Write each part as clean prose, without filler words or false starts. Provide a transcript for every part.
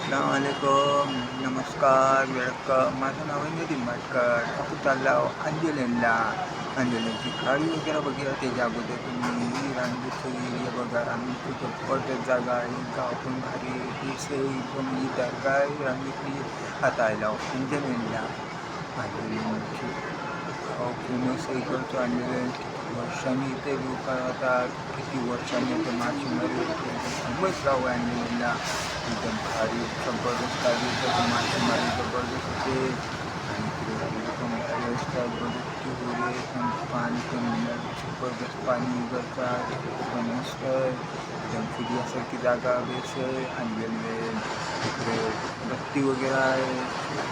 अस्सलामुअलैकुम, नमस्कार, वेलकम. माझं नाव आहे नितीन भाटकर. आपण चाललो आहोत अंजनेला. अंजनेची खाडी वगैरे बघूया. त्याच्या अगोदर तुम्ही रानडुक्कर एरिया बघा. रानडुक्कर जबरदस्त जागा आहे. गाव पण भारी आहे. पैसे एकदम ही दर्गा आहे रानडुक्करी. आता आलो अंजनेला. अंजनेची फेमस आहे इकडचं अंजनेला. किती वर्षांनी इथे लोक राहतात. किती वर्षांनी इथे मासेमारी होते. फेमस गाव आहे अंजनेला. एकदम भारी जबरदस्त आहे. इकडे मासेमारी जबरदस्त होते आणि इकडे पण भारी असतात. बघितली होते पण पाणी पण जबरदस्त पाणी उघडतात. पण मस्त आहे. एकदम फिरण्यासारखी जागा बेस आहे आणि इकडे बत्ती वगैरे आहे.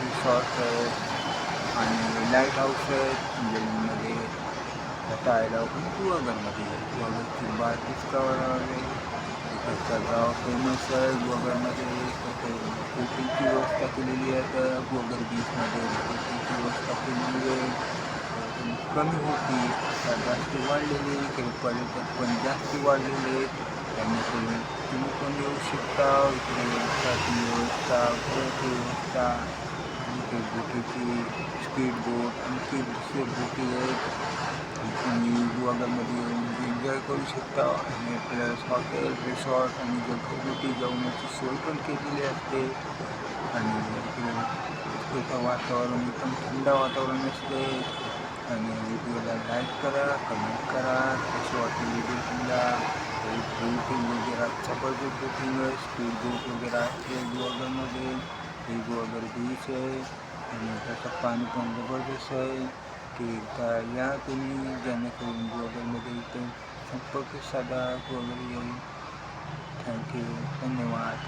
रिसॉर्ट आहे आणि लाईट हाऊस आहेत अंजनेमध्ये. आता आयला आपण गुहागरमध्ये गुहागरची बाग डिस्कवर आहे. इकडचा गाव फेमस आहे गुहागरमध्ये. इथे बोटिंगची व्यवस्था केलेली आहे. तर गुहागर बीचमध्ये बोटिंगची व्यवस्था केलेली आहे. कमी होती आता जास्त वाढलेली. इकडे पर्यटक पण जास्त वाढलेले आहेत. त्यामुळे तुम्ही पण येऊ शकता. इकडे चहाची व्यवस्था, फळाची व्यवस्था आणि इकडे बोटीची स्पीड बोट आणखी दुसरे बोटी आहेत. तुम्ही गुहागरमध्ये येऊन एन्जॉय करू शकता आणि प्लस हॉटेल रिसॉर्ट आणि घरगुती जेवणाची सोय पण केलेली असते. आणि इकडचं वातावरण एकदम थंड वातावरण असते. आणि व्हिडिओला लाईक करा, कमेंट करा, कशी वाटली व्हिडिओ तुम्हाला. बोटिंग वगैरे जबरदस्त बोटिंग आहे. स्पीड बोट वगैरे असते गुहागरमध्ये. हे गुहागर बीच आहे आणि त्याचं पाणी पण जबरदस्त आहे. की एकदा या तुम्ही जेणेकरून गुहागरमध्ये इथे संपर्क साधा गुहागर येईल. थँक्यू, धन्यवाद.